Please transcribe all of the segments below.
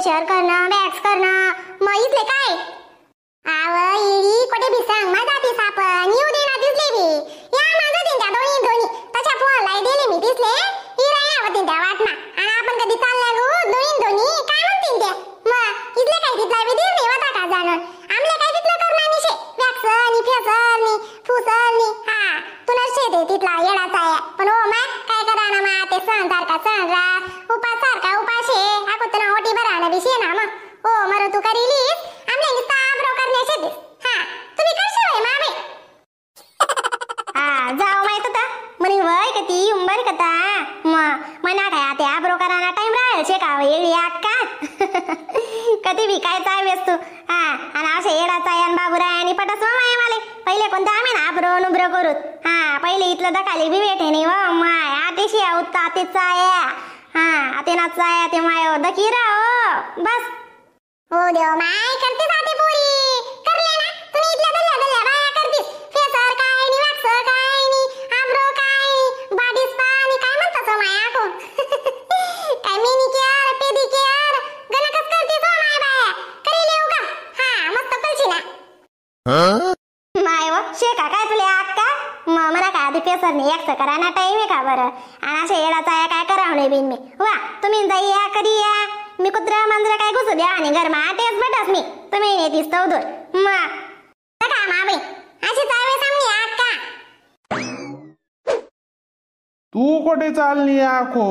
facial करणं wax करणं मग इथले काय आव इडी कोठे बी सांग माझा ती सापण येऊ दे ना दिसले बी या माझा तीन त्या दोन्ही तशा फोनला दिले मी दिसले ही राया होती त्या वाटना आणि आपण कधी चालला गो दोन्ही काय म्हणतील ते मग इथले काय तिथला बी दिल नाही होता का जाणून आमले काय तिथलं करणार निशे वॅक्स आणि फेशियल नि फुसल नि हा तुला शेते तिथला येडाचा आहे पण हो माय काय करा ना मा ते सण सारखा सण रात उपास सारखा उपास आहे हा कुठं ओटी भराना बी शे ना मग हो मरो तू करीलीस आमले निस्ता आब्रो करण्याचे दिस हा तुम्ही करशे होय मामे हा जाओ माहित होता म्हणे वय कती उंबर कथा मना काय आता आब्रो कराना टाइम राहील शे का येळी अक्का कधी बी काय चावेस तू हा आणि असे येडाचा यान बाबूराय आणि पटस माय माले पहिले कोणता आम्ही ना आब्रो नुब्रो करूत हा पहिले इथलं दखाली बी भेटे नाही व माय आतेशी उत्ता आतेचा या हा आते नाचा या ते माय दकीरा हो बस हो देव माय करते साथे पुरी करले ना तुम्ही इथल्या दल्ल्या बाया करतीस फेसर काय नि वॅक्स काय नि आब्रो काय नि बॉडी स्पा नि काय म्हणतात हो माय आको काय मेनिक्युअर पेडिक्युअर गणकच करतीस हो माय बाया करी लेऊ का हा मस्त पलची ना माय व शेका काय तुले अक्का मला काय आधी फेसर नि एक्स कराना टाइम आहे का बरं आणि अशा येडाचा काय करावं नाही बिन मी वा तुम्ही जाई या कधी या मी कुत्रा मांजरा काय घुसू द्या आणि घर तेच बटस मी तुम्ही येतीस तवदूर मग का माबे अशी चावे सामने अक्का तू कोठे चालली आखो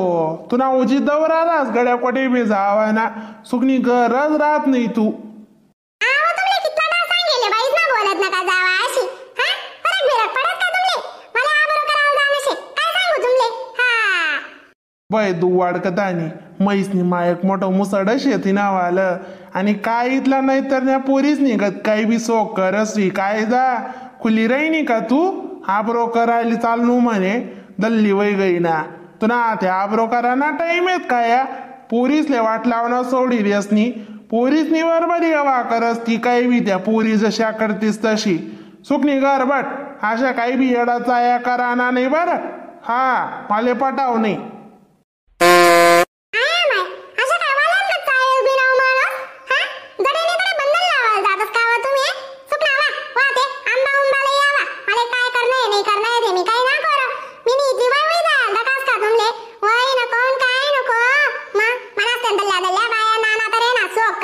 तुला उजी दौरालास गड्या कोठे बी जावा ना सुकनी गरज राहत नाही तू आहो तुमले कितना डास सांगेले बाईस ना बोलत नका जावा अशी हा फरक बिरक पडत का तुमले मला आबरो करावं जाणशे काय सांगू तुमले हा बाय दू वाडकतानी मैसनी मायक मोठं मुसड शेती नावालं आणि काय इथला नाही तर त्या पोरीच निघत काही बी सोक करसवी काय जा खुली राही का तू आब्रो करायला चालू म्हणे दल्ली वय गई ना तुला ते आब्रो कराना टाइम येत काय या पोरीसले वाट लावणं सोडी रेसनी पोरीसनी बरोबर वा करस ती काही बी त्या पोरी जशा करतीस तशी सुकनी गरबट अशा काही बी येडाचा या कराना नाही बरं हा माले पटाव नाही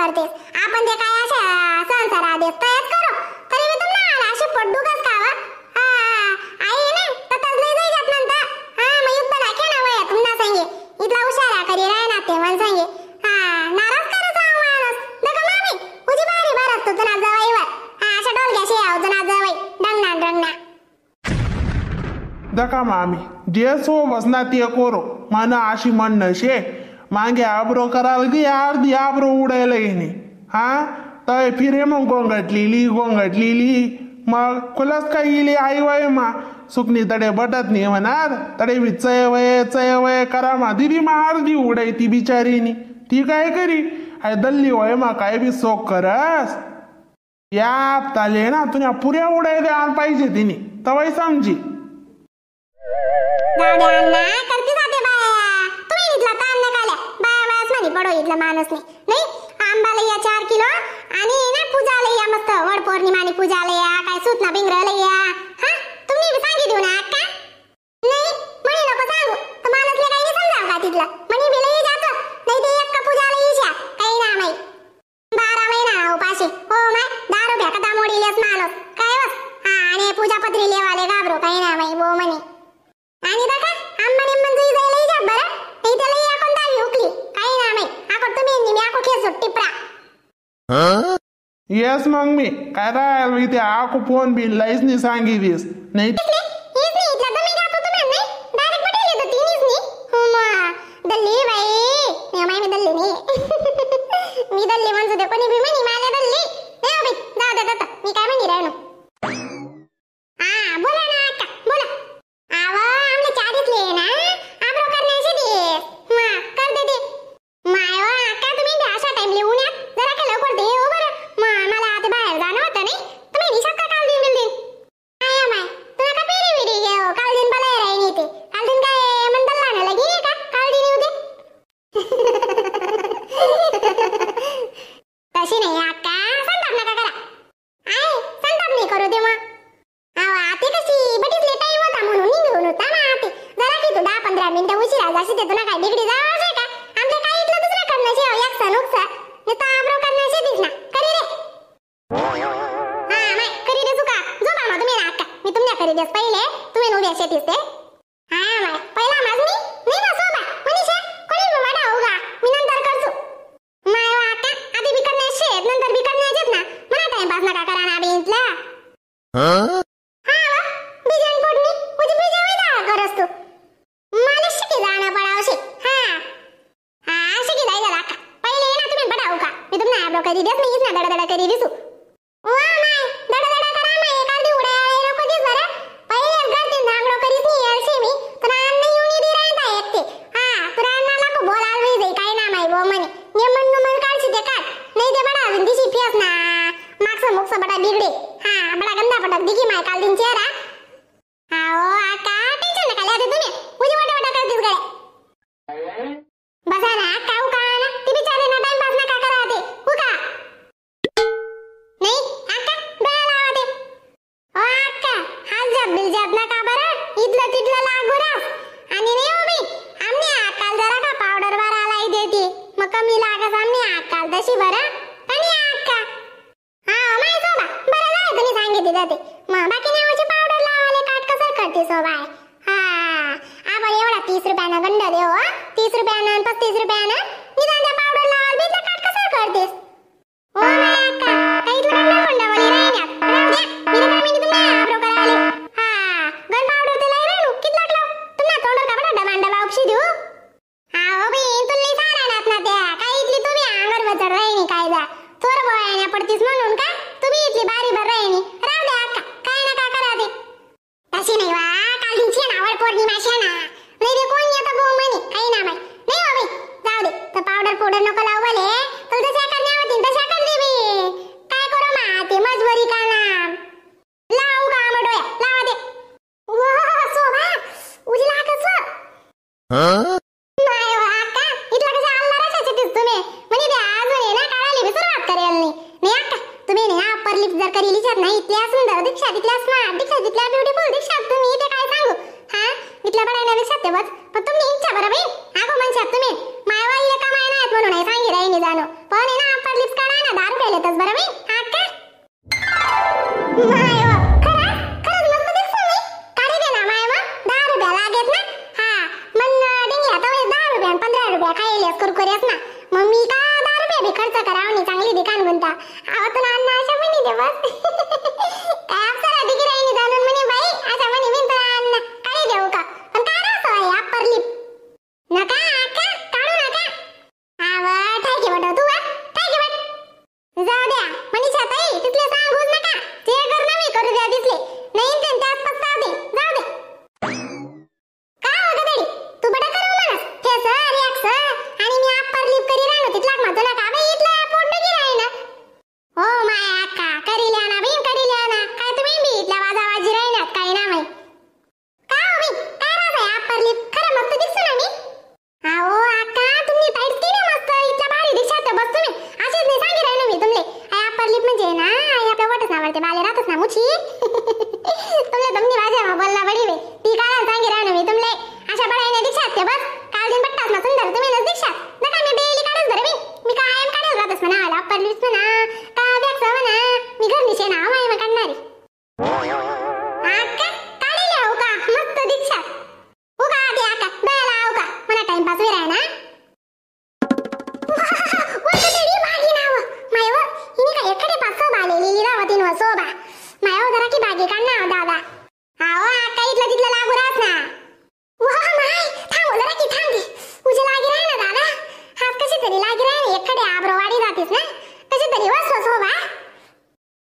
आपण ते काय अशा संसारा देत तयार करू तरी मी तुम्हाला आला अशी पड्डू कस खावा हा आई ना ततच नाही जाई जात म्हणता हा मग युद्ध ना केना वया तुम्हाला सांगे इथला उशारा करी राय ना ते मन सांगे हा नाराज करत राव माणूस दका मामी उजी बारी बारत तू तुना जवाईवर हा अशा डोलग्या शेयाव तुना जवाई डंगना दका मामी जे सो बसना ते करो मन अशी मन नशे मागे आब्रो करायला गी अर्धी आब्रो उडायला येणे हा तय फिरे मग गोंगटलेली मग खुलास काय गेली आई वय मा सुकनी तडे बटत नाही म्हणणार तडे बी चय वय करा मा दिली मा अर्धी उडाय ती बिचारीनी ती काय करी आय दल्ली वय मा काय बी सोक करस या ताले ना तुझ्या पुऱ्या उडाय द्या पाहिजे तिने तवय समजी पडो इथला माणूस नाही आंबाला या 4 किलो आणि ना पूजाला या मस्त वड पौर्णिमानी पूजाला या काय सुतना बिंगराला या हा तुम्ही बी सांगी देऊ ना अक्का नाही म्हणे नको सांगू तर माणूसले काही नाही समजाव का तिथला म्हणे बी लई जातो नाही ते एक पूजाला येशा काही ना माई 12 महिना उपाशी हो माय दारू भ्या कदा मोडीलेस माणूस काय बस हा आणि पूजा पत्री लेवाले घाबरो काही ना माई बो म्हणे आणि बघा आंबा निंबन जुई जाई लई जात बरं नाही त्याला या कोणता हुकली काही ना माई आको तुम्ही निमी आको खेसो टिपरा येस मग मी काय राहिल इथे आको फोन बिन लाईसनी सांगितलीस नाही मी दल्ली म्हणजे ते कोणी भी म्हणी मला दल्ली नाही बाई जाऊ दे मी काय म्हणी राहिलो हा बोला ना अक्का बोला आव आमले चारीतले ना आब्रो करण्याचे दिस मा कर दे दे माय वा अक्का तुम्ही बी अशा टाइम लिहून या जरा का लवकर दे हो बरं मला आता बाहेर जाणं होतं नाही तुम्ही निशा का काल देऊन दिली आया माय तुला का पेरी 15 मिनिटं उशिरा जाशी ते तुला काय बिगडी जावं आहे का आमच्या काय इथलं दुसरं करणं शेव एक सण उकसा मी तर आब्रो करणं शेतीस ना करी रे हा माय करी दे तुका जो मामा तुम्ही ना अक्का मी तुमच्या करी देस पहिले तुम्ही उद्या शेतीस ते हा माय पहिला माझ मी नाही ना सोबा मनीषा कोणी मोठा होगा मी नंतर करतो माय अक्का आधी बिकरणे शेत नंतर बिकरणे येत ना मला टाइम पास नका करा ना बिंतला हा बिजन पोटनी उजी बिजे वेदा करस तू मला शिकी जाणं पडावशी हा हा शिकी जायला लाका पहिले ना तुम्ही पडाव का मी तुम्हाला आब्रो करी देस मी इतना दडा दडा करी दिसू वा माय दडा दडा करा माय एखादी उड्या लोक दिस बरं पहिले गळतीन धांगडो करीस नी यारशी मी तुला अन्ने युनी दी राहता एकते हा तुला अन्नाला को बोलाल वे जाई काय ना माय बो मनी नियमन नुमन काढशी ते काढ नाही ते बडा अजून दिशी फियस ना मागचा मुखचा बडा बिगडे हा बडा गंदा पटक दिगी माय काल दिन चेहरा हा ओ आका टेन्शन नका ल्या तुम्ही उजी वटा वटा करतीस गड्या बसा ना काऊ का ना ती बिचारे ना टाइम पास नका करा ते हुका नाही आका डोळा लावा ते ओ आका हात जाब बिल जाब नका बरं इथलं तिथलं लागू रास आणि नाही हो बी आमने आकाल जरा का पावडर वर आलाई देते मग कमी लागस आमने आकाल तशी बरं आणि आका हा माय सोबा बरं जाय तुम्ही सांगितले जाते मग बाकी नावाची पावडर लावाले काट कसं करते सोबाय हा आपण एवढा 30 रुपयानं गंड देऊ 30 रुपयानं 35 रुपयानं निदान त्या पावडर लावाल बिल काट कसं करतेस ओ माय अक्का काही तुला गंड बोली राहण्यात राहू द्या मी रिकामी तुम्हाला आब्रो कराले हा गन पावडर ते लाई राहू किती लागलो तुम्हाला तोंडर का बडा डबान डबा उपशी देऊ हा ओ बी तुला सारा नात ना त्या काही इथली तुम्ही अंगर बचर राहिनी काय जा थोर बोयाण्या पडतीस म्हणून का तुम्ही इथली बारी भर राहिनी राहू द्या अक्का काय ना का करा दे तशी नाही वा काल दिनची नावड पौर्णिमा शेना नाही रे कोण येतं गो म्हणे काही ना बाई नाही हो बाई जाऊ दे तर पावडर नको लावले तर तशा करण्या होती तशा कर दे बी काय करू मा ते मजबुरी का ना लावू का आम डोया लावा दे वा सोबा उजला कस नाही हो अक्का इथला कशा आलदाराच्या चिठीस तुम्ही म्हणे ते अजून आहे ना काढायला बी सुरुवात करेल नाही अक्का तुम्ही नाही अप्पर लिप जर करी लिहित नाही इथल्या सुंदर दीक्षा तिथल्या स्मार्ट दीक्षा तिथल्या ब्युटिफुल दीक्षा तुम्ही इथे काय सांगू हा इथल्या बडायला दीक्षा ते बस पण तुम्ही इच्छा बरं बाई आगो म्हणशात तुम्ही मायवा ये का माय नाहीत म्हणून नाही सांगी राहिनी जाणो पण आहे ना अप्पर लिप्स काढा ना 10 रुपये लेतच बरं बाई अक्का मायवा खरंच मस्त दिसतो मी काढी दे ना मायवा 10 रुपये लागेत ना हा मन डिंगी आता 10 रुपये आणि 15 रुपये खायलेस कुरकुरेस ना मग मी का 10 रुपये बी खर्च करावं चांगली दुकान गुंता आवतून अन्न अशा म्हणी दे बस काय अप्सरा दिगी राहिनी जाणून म्हणे बाई अशा म्हणी मी तर अन्न काही देऊ का पण काय राहतो आहे अप्पर लिप नका अक्का काढू नका आव ठाकी बट तू ठाकी बट जाऊ द्या मनीषा ताई तिथले सांगूच नका ते कर ना मी करू द्या दिसले नाही ते त्याच पस्ताव दे जाऊ दे का हो गदडी तू बडा करू म्हणस फेस रिॲक्स आणि मी अप्पर लिप करी राहलो तिथला मग तुला का बाई इथला पोट नकी राहिना हो माय अक्का करी ल्या ना बिन करी ल्या ना काय तुम्ही बी इथला वाजावाजी राहिनात काय ना माई का हो बी काय राहत आहे अप्पर लिप खरं मस्त दिसतो ना मी हा ओ अक्का तुम्ही पाहिजे की ना मस्त इथला भारी दिसत बस तुम्ही असेच नाही सांगी राहिलो मी तुमले आय अप्पर लिप म्हणजे ना आय आपल्या वाटच ना वरते बाले राहतच ना मुछी तुमले दमनी भाषा बोलला बडी वे ती काढा सांगी राहिलो मी तुमले अशा बडायने दिसत ते बस काल दिन बट्टास ना सुंदर तुम्ही न दिसत नका मी बेली काढस बरं मी कायम काढल राहतस म्हणा आला अप्पर लिप्स म्हणा का बॅक्स म्हणा मी घर निशे ना माय मग काढणारी अक्का काढले हो का मस्त दिसत हो का आधी अक्का डोळ्याला हो का मला टाइम पास वेळ आहे ना वरती बागी नाव मायव हिने काय एकडे पास सोबा आलेली रावतीन व सोबा मायव जरा की बागी काढ ना दादा आओ अक्का इथलं तिथलं लागू राहत ना वाह माय थांब जरा की थांब उजे लागी राह ना दादा हात कशी तरी लागी राह एकडे आब्रो वाडी जातीस ना कशी तरी वसव सोबा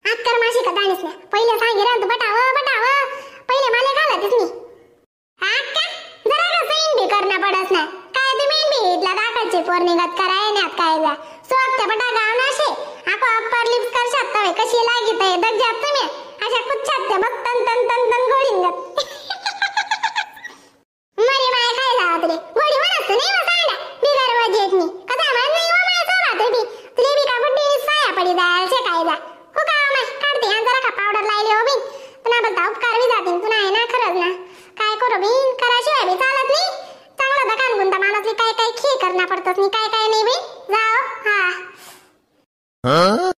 आत्तर माशी का दाणीस ना पहिले सांगे राह तू बटाव पहिले माले घालतीस मी अक्का जरा का सैन बी करणं पडस ना काय तुम्ही बी इथला दाखलचे पोर निघत कराय नात काय जा सोबते बटा गाव नाशे आपो अप्पर लिप्स करशात तवे कशी लागी तय दज्जात तुम्ही अशा कुच्छात ते बस तन तन तन तन गोळींगत मरी माय काय जावत रे गोळी म्हणत नाही व सांडा बिगर वजेतनी कसा म्हण नाही व माय सोबा तुबी तुले बी का बुड्डी साया पडी जायचे काय जा हो का माय काढते या जरा का पावडर लायले हो बिन पुन्हा बलता उपकार बी जातील पुन्हा आहे ना खरंच ना काय करू बिन कराशिवाय बी चालत नाही करना पडतस नी काय काय नाही बी जाओ हा